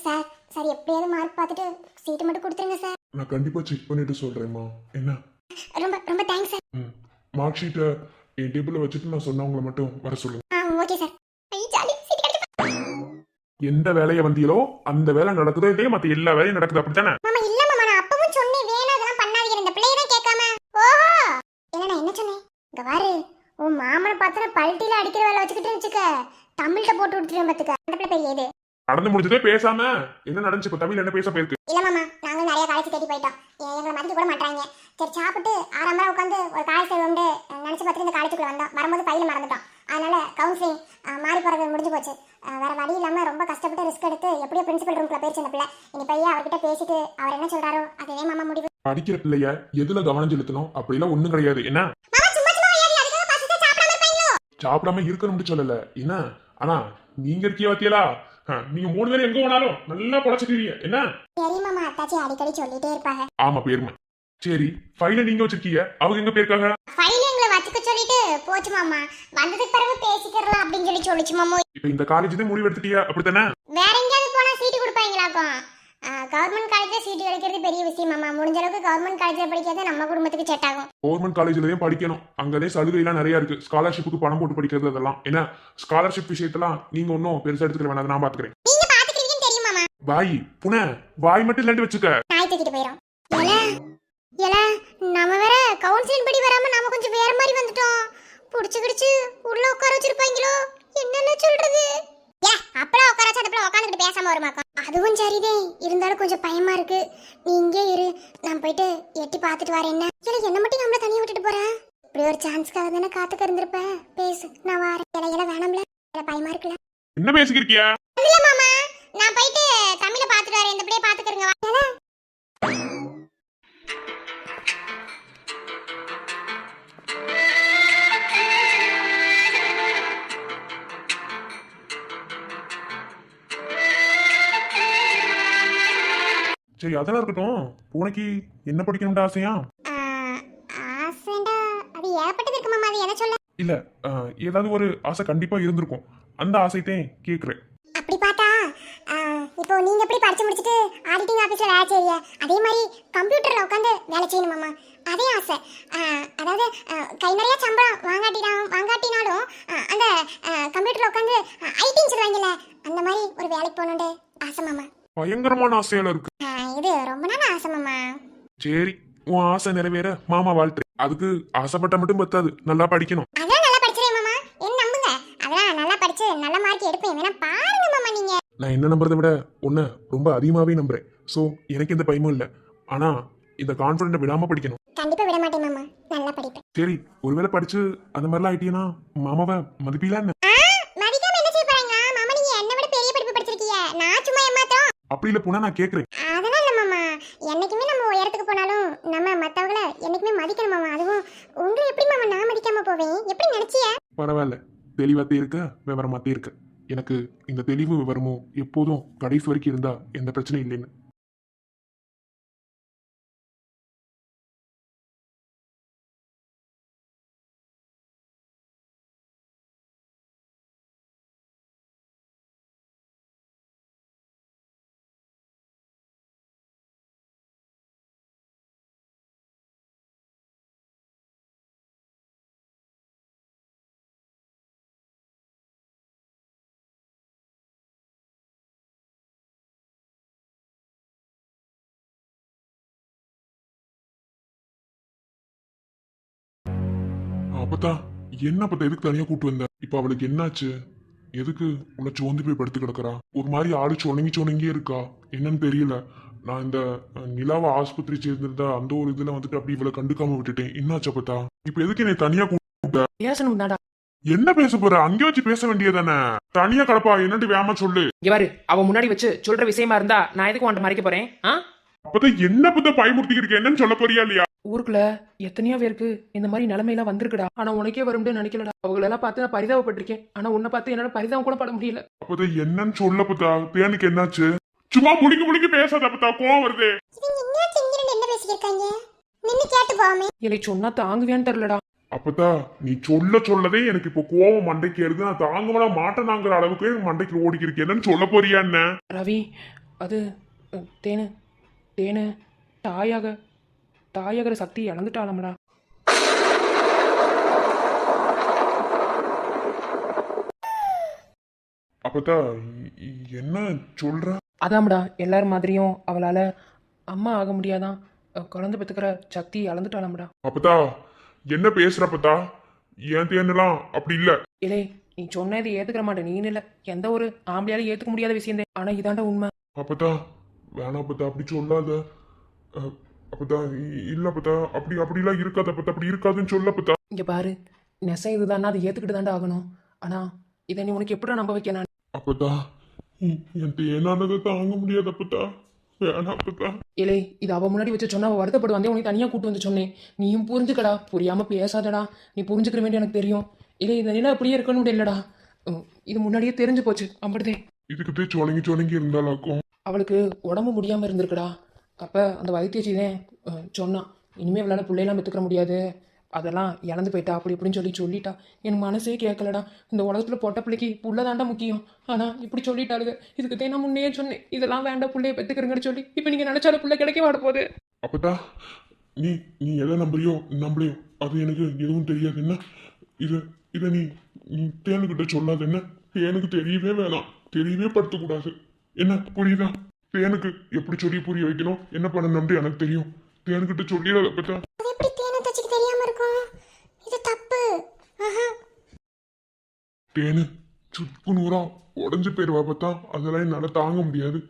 Speaker 3: சார் சார் எப்படியாவது மார்க் பார்த்துட்டு சீட்டு மட்டும் கொடுத்துருங்க சார்.
Speaker 2: நான் கண்டிப்பாக செக் பண்ணிட்டு சொல்கிறேம்மா. என்ன?
Speaker 3: ரொம்ப ரொம்ப தேங்க்ஸ் சார்.
Speaker 2: மார்க் ஷீட்டை என் டேபிளில் வச்சுட்டு நான் சொன்னவங்களை மட்டும் வர சொல்லுங்கள்.
Speaker 3: Okay sir. ஜாலி, சீட்டு கிடைச்சு.
Speaker 2: எந்த வேலையை வந்தீங்களோ அந்த வேலை நடக்குதோ இல்லையே, மற்ற எல்லா வேலையும் நடக்குது. அப்படித்தானே?
Speaker 3: மாமா இல்ல மாமா, நான் அப்பவும் சொன்னேன் வேணா அதெல்லாம் பண்ணாதீங்க. இந்த பிள்ளைய தான் கேட்காம. ஓஹோ, இல்ல நான் என்ன சொன்னேன்? இங்க பாரு, உன் மாமனை பார்த்தா பல்ட்டில அடிக்கிற வேலை வச்சுக்கிட்டு வச்சுக்க, தமிழ்கிட்ட போட்டு விட்டுறேன் பார்த்துக்க. அந்த பிள்ளை பெரிய இது
Speaker 2: நடந்து முடிஞ்சதே பேசாம என்ன நடந்துச்சு? இப்ப தமிழ் என்ன பேச போயிருக்கு?
Speaker 3: இல்ல மாமா, நாங்க நிறைய காலேஜ் தேடி போயிட்டோம். எங்களை மதிக்க கூட மாட்டாங்க. சரி, சாப்பிட்டு 6 மணி உட்காந்து ஒரு காலேஜ் தேடி நினைச்சு பார்த்துட்டு இந்த காலேஜுக்குள்ள வந்தோம். வரும்போது பையில மறந்துட்டோம். அதனால கவுன்சிலிங் மாறி போறது முடிஞ்சு போச்சு. வேற வழி இல்லாம ரொம்ப கஷ்டப்பட்டு ரிஸ்க் எடுத்து எப்படியோ பிரின்சிபல் ரூம்ல போயிடுச்சு அந்த பிள்ளை. இனி பையன் அவர்கிட்ட பேசிட்டு அவர் என்ன சொல்றாரோ அதே மாமா முடிவு.
Speaker 2: படிக்கிற பிள்ளைய எதுல கவனம் செலுத்தணும் அப்படிலாம் ஒண்ணும் கிடையாது. என்ன சாப்பிடாம இருக்கணும்னு சொல்லல என்ன, ஆனா நீங்க இருக்கிய வாத்தியலா, நீங்க 3 பேரும் எங்க போனாலும் நல்லா பொழைச்சிட்டீங்க. என்ன?
Speaker 3: சரி மாமா, அத்தாச்சி அடிக்கடி சொல்லிட்டே இருப்பாங்க.
Speaker 2: ஆமா, பேருமா. சரி, ஃபைல நீங்க வச்சிருக்கீங்க, அவங்க எங்க போயிருக்காங்க?
Speaker 3: ஃபைல எங்களை வச்சுக்க சொல்லிட்டு போச்சு மாமா. வந்ததுக்கு பிறகு பேசிக்கிறலாம் அப்படின்னு சொல்லி சொல்லிச்சு மாமா.
Speaker 2: இப்ப இந்த காலேஜ் தான் முடிவு எடுத்துட்டியா? அப்படித்தானே?
Speaker 3: வேற எங்கேயாவது போனா சீட்டு கொடுப்பாங்களாக்கும். கவர்மெண்ட் காலேஜ்ல சீட்டு கிடைக்கிறது பெரிய விஷயம் மாமா. முடிஞ்ச அளவுக்கு கவர்மெண்ட் காலேஜ்ல படிக்கிறது நம்ம குடும்பத்துக்கு செட் ஆகும்.
Speaker 2: கவர்மெண்ட் காலேஜ்லயும் படிக்கணும். அங்கதே சலுகைலாம் நிறைய இருக்கு. ஸ்காலர்ஷிப்புக்கு பணம் போட்டு படிக்கிறது அதெல்லாம். என்ன ஸ்காலர்ஷிப் விஷயத்தெல்லாம் நீங்க ஒன்னும் பெருசா எடுத்துக்க வேணாம், நான் பாத்துக்கிறேன்.
Speaker 3: நீங்க பாத்துக்கிறீங்கன்னு தெரியும் மாமா.
Speaker 2: வாய் புன வாய் மட்டும் இல்லாட்டி வச்சுக்க.
Speaker 3: நாய் தூக்கிட்டு போயிரும். ஏல நம்ம வேற கவுன்சிலிங் படி வராம நாம கொஞ்சம் வேற மாதிரி வந்துட்டோம். புடிச்சு உள்ள உட்கார வச்சிருப்பாங்களோ என்னென்ன சொல்றது? ஏ அப்பள உட்கார வச்சு அப்பள உட்கார்ந்துட்டு பேசாம வருமாக்கா. அதுவும் சரிதே, இருந்தாலும் கொஞ்சம் பயமா இருக்கு. நீ இங்கே இரு, நான் போயிட்டு எட்டி பார்த்துட்டு வரேன். என்ன இல்ல என்ன மட்டும் நம்மள தனியா விட்டுட்டு போற? இப்படி ஒரு சான்ஸ்க்காக தானே காத்துக்க இருந்திருப்ப. பேசு, நான் வரேன். இல வேணாம்ல, பயமா இருக்குல்ல.
Speaker 2: என்ன பேசிக்கிறியா?
Speaker 3: இல்ல மாமா, நான் போயிட்டு தமிழை பார்த்துட்டு வரேன். இந்த பிள்ளைய பார்த்துக்கிறங்க.
Speaker 2: சரி அதெல்லாம் இருக்கட்டும். பூனைக்கு என்ன படிக்கணும்னு ஆசையா?
Speaker 3: ஆசைண்டா அது ஏற்பட்டது இருக்கு மாமா. அது எதை சொல்ல?
Speaker 2: இல்ல ஏதாவது ஒரு ஆசை கண்டிப்பா இருந்திருக்கும். அந்த ஆசையத்தையும் கேக்குறேன்.
Speaker 3: அப்படி பார்த்தா இப்போ நீங்க எப்படி படிச்சு முடிச்சிட்டு ஆடிட்டிங் ஆபீஸ்ல வேலை செய்றீங்க, அதே மாதிரி கம்ப்யூட்டர்ல உட்காந்து வேலை செய்யணும் மாமா. அதே ஆசை. அதாவது கை நிறைய சம்பளம் வாங்காட்டினாலும் அந்த கம்ப்யூட்டர்ல உட்காந்து ஐடின்னு சொல்லுவாங்கல்ல, அந்த மாதிரி ஒரு வேலைக்கு போகணும்னு ஆசை மாமா.
Speaker 2: பயங்கரமான ஆசையில இருக்கு.
Speaker 3: இது ரொம்ப நாள் ஆசை மாமா.
Speaker 2: சரி உன் ஆசை நிறைவேற மாமா வாழ்த்து. அதுக்கு ஆசைப்பட்ட மட்டும் பத்தாது, நல்லா படிக்கணும்.
Speaker 3: அதெல்லாம் நல்லா படிச்சிருவேன் மாமா, என்ன நம்புங்க. அதெல்லாம் நல்லா படிச்சு நல்ல மார்க் எடுப்பேன். வேணா பாருங்க மாமா. நீங்க
Speaker 2: நான் என்ன நம்புறதை விட உன்னை ரொம்ப அதிகமாவே நம்புறேன். ஸோ எனக்கு எந்த பயமும் இல்லை. ஆனா இந்த கான்ஃபிடென்ட்டை விடாம படிக்கணும்.
Speaker 3: கண்டிப்பா விட மாட்டேன் மாமா, நல்லா படிப்பேன்.
Speaker 2: சரி ஒருவேளை படிச்சு அந்த மாதிரிலாம் ஆயிட்டீங்கன்னா மாமாவை மதிப்பீங்களா என்ன?
Speaker 3: மதிக்காம என்ன செய்ய போறாங்க மாமா? நீங்க என்ன விட பெரிய படிப்பு படிச்சிருக்கீங்க, நான் சும்மா ஏமாத்தோம்.
Speaker 2: அப்படி இல்ல போனா நான் கேக்குறேன்.
Speaker 3: அதெல்லாம் இல்ல மாமா. என்னைக்குமே நம்ம உயரத்துக்கு போனாலும் நம்ம மத்தவங்களை என்னைக்குமே மதிக்கணும் மாமா. அதுவும் உங்களை எப்படி மாமா நான் மதிக்காம போவேன்? எப்படி நினைச்சிய?
Speaker 2: பரவாயில்ல, தெளிவாத்தே இருக்க விவரமாத்தே இருக்க. எனக்கு இந்த தெளிவு விவரமும் எப்போதும் கடைசி வரைக்கும் இருந்தா எந்த பிரச்சனையும் இல்லைன்னு. அப்பதான் என்ன பத்த எதுக்கு தனியா கூட்டு வந்த? இப்ப அவளுக்கு என்னாச்சு? எதுக்கு உன்னை சோர்ந்து போய் படுத்து கிடக்குறா? ஒரு மாதிரி ஆளு சொணங்கி இருக்கா. என்னன்னு தெரியல. நான் இந்த நிலாவை ஆஸ்பத்திரி சேர்ந்திருந்தா அந்த ஒரு இதுல வந்துட்டு அப்படி இவளை கண்டுக்காம விட்டுட்டேன். என்னாச்சு அப்பத்தா? இப்ப எதுக்கு என்னை தனியா கூட்ட?
Speaker 5: பேசணும் தாடா.
Speaker 2: என்ன பேச போற? அங்கே வச்சு பேச வேண்டியதானே. தனியா கிடப்பா என்னட்டு வேமா சொல்லு.
Speaker 5: இங்க பாரு, அவ முன்னாடி வச்சு சொல்ற விஷயமா இருந்தா நான் எதுக்கு உன்ட்ட மறைக்க போறேன்?
Speaker 2: அப்பதான் என்ன பத்த பயமுறுத்திக்கிட்டு என்னன்னு சொல்ல போறியா இல்லையா?
Speaker 5: ஊருக்குள்ள எத்தனையோ பேருக்கு இந்த மாதிரி நிலைமையெல்லாம் வந்திருக்குடா. ஆனா உனக்கே வரும்னு நினைக்கலடா. அவங்களெல்லாம் பார்த்து நான் பரிதாபப்பட்டிருக்கேன். ஆனா உன்னை பார்த்து என்னால பரிதாபம் கூட பட முடியல.
Speaker 2: அப்பதான் என்னன்னு சொல்ல பத்தா? தேனுக்கு என்னாச்சு? சும்மா முழுக்கி பேசாத பத்தா, கோவம் வருது.
Speaker 3: இவங்க இன்னும் திங்கிரண்டு என்ன பேசிக்கிருக்காங்க? நின்னு கேட்டு போமே.
Speaker 5: இல்லை சொன்னா தாங்குவேன்னு தெரியலடா.
Speaker 2: அப்பதா நீ சொல்லதே எனக்கு இப்போ கோவம் மண்டைக்கு ஏறுது. நான் தாங்கவனா மாட்டேனாங்கிற அளவுக்கு எனக்கு மண்டைக்கு ஓடிக்கிருக்கு. என்னன்னு சொல்ல போறியா என்ன?
Speaker 5: ரவி, அது தேனு தேனு தாயாகிற சக்தி இழந்துட்டாளம்டா.
Speaker 2: அப்பதா என்ன சொல்ற?
Speaker 5: அதாம்டா, எல்லாரும் மாதிரியும் அவளால அம்மா ஆக முடியாதான். குழந்தை பெற்றுக்கிற சக்தி இழந்துட்டாளம்டா.
Speaker 2: அப்பதா என்ன பேசுறப்பதா? ஏன் தேனலாம் அப்படி இல்ல.
Speaker 5: இல்லை, நீ சொன்னது ஏத்துக்கிற மாட்டேன். நீ இல்ல, எந்த ஒரு ஆம்பளையாலும் ஏத்துக்க முடியாத விஷயம். ஆனா இதாண்டா உண்மை.
Speaker 2: அப்பதா வேணாம் அப்பதா, அப்படி சொல்லாத. அப்பதா இல்ல அப்பதா, அப்படிலாம் இருக்காது அப்பதா, அப்படி இருக்காதுன்னு சொல்ல அப்பதா.
Speaker 5: இங்க பாரு, நெசம் இதுதானா, அதை ஏத்துக்கிட்டு தாண்டா ஆகணும். ஆனா இதை நீ உனக்கு எப்படா நம்ப வைக்க? நான்
Speaker 2: அப்பதா என் தேனானதை தாங்க முடியாது அப்பதா, வேணாம் அப்பதா.
Speaker 5: இல்லை, இது அவ முன்னாடி வச்சு சொன்னா அவ வருத்தப்படுவாந்தே. உனக்கு தனியா கூட்டு வந்து சொன்னேன். நீயும் புரிஞ்சுக்கடா. புரியாம பேசாதடா. நீ புரிஞ்சுக்கிற வேண்டிய எனக்கு தெரியும். இல்லை, இந்த நிலை அப்படியே இருக்கணும் இல்லடா. இது முன்னாடியே தெரிஞ்சு போச்சு. அப்படிதே
Speaker 2: இதுக்கு சொலங்கி இருந்தாலாக்கும்.
Speaker 5: அவளுக்கு உடம்பு முடியாம இருந்திருக்குடா. அப்ப அந்த வைத்தியச்சிதான் சொன்னான், இனிமே அவளால பிள்ளையெல்லாம் பெற்றுக்கிற முடியாது, அதெல்லாம் இழந்து போயிட்டா அப்படி இப்படின்னு சொல்லிட்டா. என் மனசே கேட்கலடா. இந்த உலகத்துல பொட்ட பிள்ளைக்கு புள்ளதாண்டா முக்கியம். ஆனா இப்படி சொல்லிட்டாளுங்க. இதுக்கு நான் முன்னே சொன்னேன், இதெல்லாம் வேண்டாம், பிள்ளைய பெற்றுக்கிறங்கன்னு சொல்லி. இப்ப நீங்க நினைச்சாலும் பிள்ளை கிடைக்க வாட போகுது.
Speaker 2: அப்பதா நீ எதை நம்புறியோ நம்பலையோ அது எனக்கு எதுவும் தெரியாது. என்ன இதை நீ தேனுக்கிட்ட சொல்லாது. என்ன தேனுக்கு தெரியவே வேணாம், தெரியவே படுத்தக்கூடாது. என்ன புரியுதா? தேனுக்கு எப்படி சொல்லி புரிய வைக்கணும், என்ன பண்ணணும்னு எனக்கு தெரியும். தேனுக்கிட்ட சொல்லிடாத அப்பதா.
Speaker 3: அது எப்படி தேனை தச்சிக்கு தெரியாம இருக்கும்? இது தப்பு.
Speaker 2: தேனு சுக்கு நூறா உடஞ்சு போயிருவா பார்த்தா, அதெல்லாம் என்னால தாங்க முடியாது.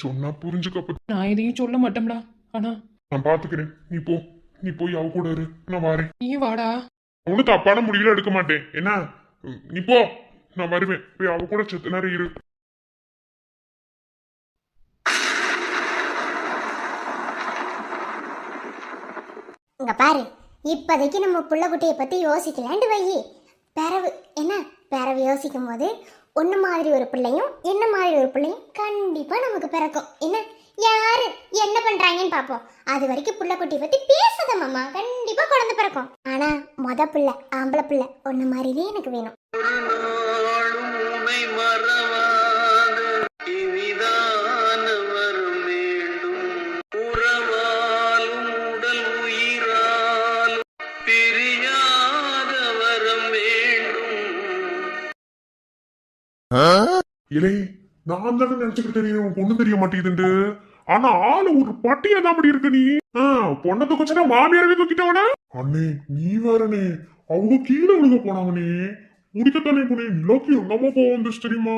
Speaker 2: சொன்னா புரிஞ்சுக்கப்ப.
Speaker 5: நான் எதையும் சொல்ல மாட்டேன்டா. ஆனா
Speaker 2: நான் பாத்துக்கிறேன். நீ போய் அவ கூட இரு, நான் வரேன்.
Speaker 5: நீ வாடா.
Speaker 2: ஒன்னும் தப்பான முடிவுல எடுக்க மாட்டேன். என்ன நீ போ, நான் வருவேன். போய் அவ கூட செத்த நேரம் இரு.
Speaker 3: இங்க பாரு, இப்போதைக்கு நம்ம புள்ள குட்டியை பத்தி யோசிக்கலாண்டு வை. பிறவு என்ன, பிறவு யோசிக்கும் போது ஒன்று மாதிரி ஒரு பிள்ளையும் என்ன மாதிரி ஒரு பிள்ளையும் கண்டிப்பா நமக்கு பிறக்கும். என்ன யாரு என்ன பண்றாங்கன்னு பார்ப்போம். அது வரைக்கும் புள்ள குட்டியை பத்தி பேசாத மாமா, கண்டிப்பா குழந்தை பிறக்கும். ஆனா மொத பிள்ளை ஆம்பளை பிள்ளை ஒன்று மாதிரியே எனக்கு வேணும்.
Speaker 6: உன்னை மறவாது இனிதான வரும் வேண்டும் உறவாலும் உடல் உயிராலும் பிரியாத வரம் வேண்டும்.
Speaker 2: இலே நான் தானே நினைச்சுக்கிட்டு தெரியும் உன் பொண்ணு தெரிய மாட்டேங்குதுண்டு. ஆனா ஆளு ஒரு பட்டியா தான் அப்படி இருக்கு நீ. பொண்ணை தூக்கிச்சா மாமியாரவே தூக்கிட்டவன. அண்ணே நீ வேறனே, அவங்க கீழே விழுக போனாங்கனே, முடிக்கத்தானே போனே. நிலாக்கு என்னமா போக வந்துச்சு தெரியுமா?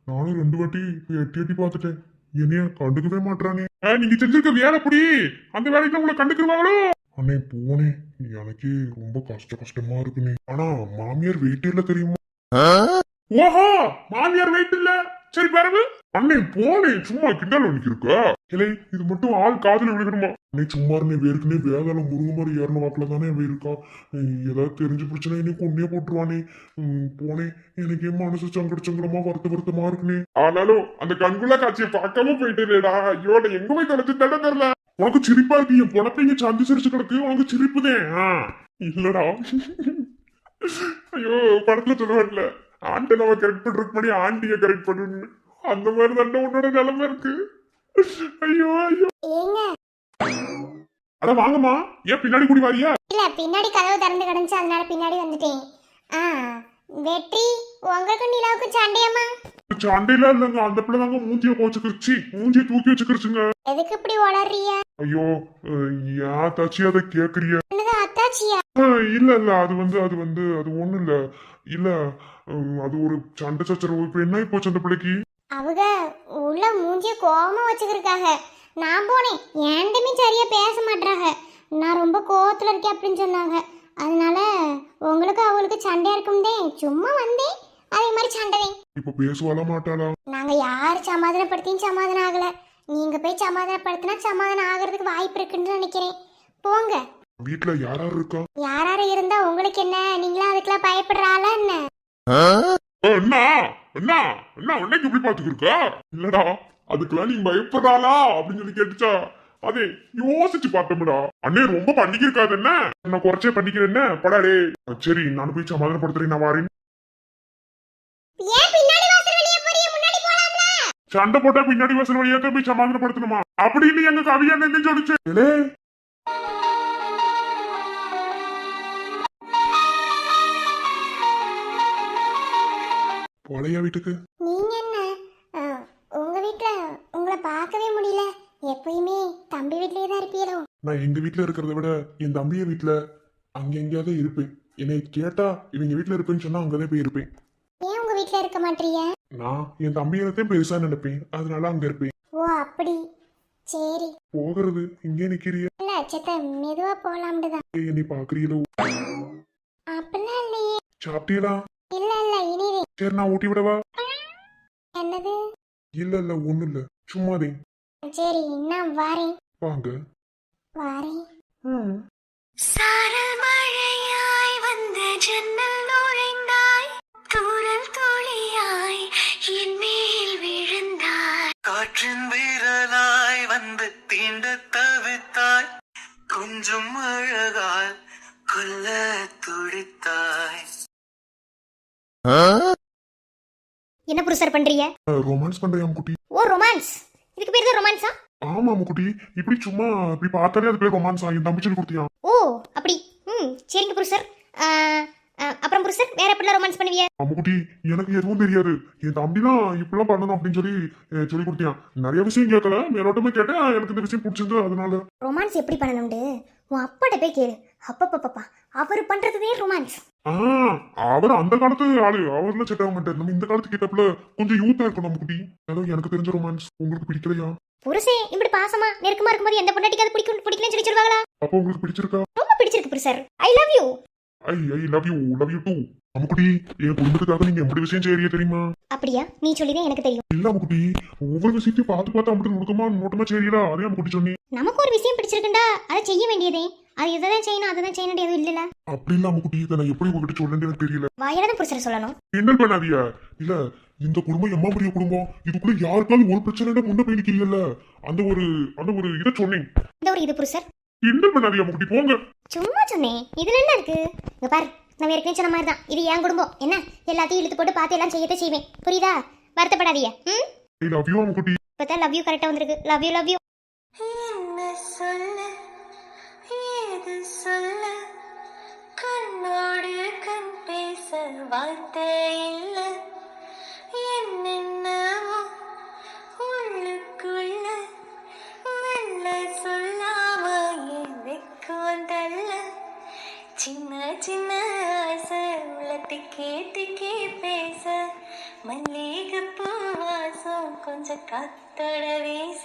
Speaker 2: நானும் 2 வாட்டி போய் எட்டி எட்டி பார்த்துட்டேன். என்னைய கண்டுக்கவே மாட்டானே. நீங்க செஞ்சிருக்க வேலை அப்படி, அந்த வேலைக்கு உங்களை கண்டுக்குவாங்களோ? அண்ணே போனே, எனக்கே ரொம்ப கஷ்டமா இருக்குனே. ஆனா மாமியார் வெயிட் இல்ல தெரியுமா? ஓஹோ மாமியார் வெயிட் இல்ல, சரி பிறகு அண்ணே போனே, சும்மா கிண்டல் உனக்கு இருக்கா? இல்லை இது மட்டும் ஆள் காதுல விழுகணுமா? அண்ணே சும்மா இருந்தே வேர்க்குனே வேதாளம் முருங்க மாதிரி ஏறின வாக்குல தானே அவன் இருக்கா. ஏதாவது தெரிஞ்சு பிரச்சனை இன்னைக்கு கொன்னே போட்டுருவானே. போனே எனக்கே மனசு சங்கடமா வருத்தமா இருக்குனே. ஆனாலும் அந்த கண்குள்ள காட்சியை பார்க்காம போயிட்டேடா. ஐயோ எங்க போய் தொலைச்சு தெரியல. உனக்கு சிரிப்பா இருக்கு, என் பொணப்பைங்க சந்தி சிரிச்சு கிடக்கு, உனக்கு சிரிப்புதேன் இல்லடா. ஐயோ படத்துல சொல்லுவார்ல, ஆண்டை நம்ம கரெக்ட் பண்றதுக்கு முன்னாடி ஆண்டியை கரெக்ட் பண்ணணும். அந்த மாதிரி தானே உன்னோட நிலைமை இருக்கு. ஐயோ ஐயோ.
Speaker 3: ஏங்க
Speaker 2: அட வாங்கம்மா, ஏன் பின்னாடி கூடி வாரியா?
Speaker 3: இல்ல, பின்னாடி கதவு திறந்து கிடந்துச்சு, அதனால பின்னாடி வந்துட்டேன். வெற்றி, உங்களுக்கும் நிலாவுக்கும் சண்டையாமா?
Speaker 2: சண்டையில இல்லைங்க, அந்த பிள்ளை தாங்க மூஞ்சிய போச்சுக்கிருச்சு, மூஞ்சிய தூக்கி வச்சுக்கிருச்சுங்க.
Speaker 3: எதுக்கு இப்படி வளர்றிய?
Speaker 2: ஐயோ ஏன் தாச்சி அதை கேக்குறிய?
Speaker 3: என்னது அத்தாச்சியா?
Speaker 2: இல்ல இல்ல, அது ஒண்ணு இல்ல. இல்ல அது ஒரு சண்டை சச்சரவு. இப்ப என்ன போச்சு அந்த பிள்ளைக்கு?
Speaker 3: அவங்க உள்ள மூஞ்சிய கோவமா வச்சுக்கிருக்காங்க. நான் போனேன், ஏன்ட்டுமே சரியா பேச மாட்டாங்க. நான் ரொம்ப கோவத்துல இருக்கேன் அப்படின்னு சொன்னாங்க. அதனால உங்களுக்கு அவங்களுக்கு சண்டையா இருக்கும்தே, சும்மா வந்தேன். அதே மாதிரி சண்டை.
Speaker 2: இப்ப பேசுவாளா மாட்டாளா?
Speaker 3: நாங்க யாரு சமாதானப்படுத்தியும் சமாதானம் ஆகல. நீங்க போய் சமாதானப்படுத்தினா சமாதானம் ஆகிறதுக்கு வாய்ப்பு இருக்குன்னு நினைக்கிறேன். போங்க.
Speaker 2: வீட்டுல யாராரு இருக்கா?
Speaker 3: யாராரு இருந்தா உங்களுக்கு என்ன? நீங்களா அதுக்கெல்லாம் பயப்படுறாளா என்ன?
Speaker 2: என்ன என்ன என்ன உன்னைக்கு இப்படி பாத்துக்கிருக்கா? இல்லடா அதுக்கெல்லாம் நீ பயப்படுறாளா அப்படின்னு சொல்லி கேட்டுச்சா, அதே யோசிச்சு பார்த்தோம்டா. அண்ணே ரொம்ப பண்ணிக்கிருக்காது என்ன, நான் குறைச்சே பண்ணிக்கிறேன் என்ன படாடே. சரி நான் போய் சமாதானப்படுத்துறேன், நான் வாரேன்.
Speaker 3: ஏன் பின்னாடி வாசல் வெளிய போறீங்க? முன்னாடி போலாம்ல.
Speaker 2: சண்டை போட்டா பின்னாடி வாசல் வழியா தான் போய் சமாதானப்படுத்தணுமா அப்படின்னு எங்க கவியா என்ன சொல்லிச்சு. போலையா வீட்டுக்கு?
Speaker 3: நீங்க என்ன உங்க வீட்ல உங்களை பார்க்கவே முடியல. எப்பயுமே தம்பி வீட்லயே தான் இருப்பீங்களோ?
Speaker 2: நான் எங்க வீட்டுல இருக்கிறத விட என் தம்பிய வீட்டுல அங்க எங்கேயாவது இருப்பேன். என்னை கேட்டா இவங்க வீட்டுல இருப்பேன்னு சொன்னா அங்கதான் போய் இருப்பேன்.
Speaker 3: ஏன் உங்க வீட்ல இருக்க மாட்டீங்க?
Speaker 2: நான் என் தம்பியத்தையும் பெருசா நினைப்பேன், அதனால அங்க இருப்பேன்.
Speaker 3: ஓ அப்படி, சரி.
Speaker 2: போகிறது இங்கே நிக்கிறிய?
Speaker 3: இல்ல செத்த, மெதுவா போலாம்னு தான்.
Speaker 2: என்னை பாக்குறீங்களோ?
Speaker 3: அப்படிலாம் இல்லையே.
Speaker 2: சாப்பிட்டீங்களா?
Speaker 3: இல்ல இல்ல, இனிவே.
Speaker 2: சரி நான் ஊட்டி விடவா?
Speaker 3: என்னது?
Speaker 2: இல்ல இல்ல ஒண்ணு இல்ல, சும்மாதே.
Speaker 3: சரி நான் வாரேன்.
Speaker 2: வாங்க.
Speaker 3: வாரேன்.
Speaker 4: சாரல் மழையாய் வந்த ஜன்னல் நுழைந்தாய், தூரல் துளியாய் என் மேல் விழுந்தாய்.
Speaker 6: காற்றின் வீரலாய் வந்து தீண்ட தவித்தாய், கொஞ்சம் அழகால் கொல்ல துடித்தாய்.
Speaker 3: என்ன புருஷர் பண்றீங்க?
Speaker 2: ரொமான்ஸ் பண்றியா குட்டி?
Speaker 3: ஓ ரொமான்ஸ், இதுக்கு பேர் தான் ரொமான்ஸா?
Speaker 2: ஆமா குட்டி, இப்படி சும்மா இப்படி பார்த்தாலே அது பேர் ரொமான்ஸ் ஆகி தம்பி சொல்லி கொடுத்தியா?
Speaker 3: ஓ அப்படி. சரிங்க புருஷர். அப்புறம் புருஷர் வேற எப்படிலாம் ரொமான்ஸ் பண்ணுவீங்க?
Speaker 2: அம்முக்குட்டி எனக்கு எதுவும் தெரியாது, என் தம்பி தான் இப்படிலாம் பண்ணணும் அப்படின்னு சொல்லி கொடுத்தியான். நிறைய விஷயம் கேட்கல, மேலோட்டமே கேட்டேன். எனக்கு இந்த விஷயம் பிடிச்சிருந்து அதனால.
Speaker 3: ரொமான்ஸ் எப்படி பண்ணணும்னு உன் அப்பாட்ட போய் கேளு. அப்பப்பப்பா, அவர் பண்றதுவே ரொமான்ஸ்.
Speaker 2: அவர் அந்த காலத்து ஆளு, அவர்லாம் செட் ஆக மாட்டார். நம்ம இந்த காலத்து கேட்டப்ல கொஞ்சம் யூத்தா இருக்கும் அம்முக்குட்டி. ஏதோ எனக்கு தெரிஞ்ச ரொமான்ஸ் உங்களுக்கு பிடிக்கலையா?
Speaker 3: புருஷன் இப்படி பாசமா நெருக்கமா இருக்கும்போது எந்த பொண்டாட்டிக்கு பிடிக்கலன்னு சொல்லி சொல்லுவாங்களா?
Speaker 2: அப்போ உங்களுக்கு பிடிச்சிருக்கா?
Speaker 3: ரொம்ப பிடிச்சிருக்கு புருஷர். I love you.
Speaker 2: I love you too. அம்முக்குட்டி என் குடும்பத்துக்காக நீங்க எப்படி விஷயம் செய்யறிய தெரியுமா?
Speaker 3: அப்படியா? நீ சொல்லிதான் எனக்கு தெரியும்.
Speaker 2: இல்ல அம்முக்குட்டி, ஒவ்வொரு விஷயத்தையும் பார்த்து அம்பிட்டு நோட்டமா செய்யறா. அதே அம்முக்குட்டி சொன்னி.
Speaker 3: நமக்கு ஒரு விஷயம் பிடிச்சிருக்குண்டா அதை செய்ய வேண்டியதே. அது இதான் செய்யணும் அதுதான் செய்யணும் எதுவும் இல்லைல்ல.
Speaker 2: அப்படி இல்லாம குட்டி இதை நான் எப்படி உங்ககிட்ட சொல்லணும்னு எனக்கு தெரியல.
Speaker 3: வாயால தான் புருஷரை சொல்லணும்.
Speaker 2: கிண்டல் பண்ணாதியா? இல்ல இந்த குடும்பம் எம்மா பெரிய குடும்பம், இதுக்குள்ள யாருக்காவது ஒரு பிரச்சனை முன்ன போய் நிக்கல. அந்த ஒரு இதை சொன்னேன்.
Speaker 3: இந்த ஒரு இது புருஷர்.
Speaker 2: கிண்டல் பண்ணாதியா குட்டி, போங்க.
Speaker 3: சும்மா சொன்னேன், இதுல என்ன இருக்கு? இங்க பாரு, நான் ஏற்கனவே சொன்ன மாதிரி தான், இது என் குடும்பம். என்ன எல்லாத்தையும் இழுத்து போட்டு பார்த்து எல்லாம் செய்யத்தை செய்வேன், புரியுதா? வருத்தப்படாதீங்க.
Speaker 2: ஐ லவ் யூ குட்டி.
Speaker 3: இப்பதான் லவ் யூ கரெக்டா வந்திருக்கு. Love you love you.
Speaker 4: என்ன சொல்ல ஏது சொல்ல கண்ணோடு கண் பேச வார்த்தை இல்ல என்னென்னவோ உள்ளுக்குள்ள வெள்ள சொல்லாம எதைக்கும் தள்ள சின்ன சின்ன ஆசை உள்ளத்துக்கே திக்கே பேச மல்லிகைப்பூ வாசம் கொஞ்சம் காத்தோட வீச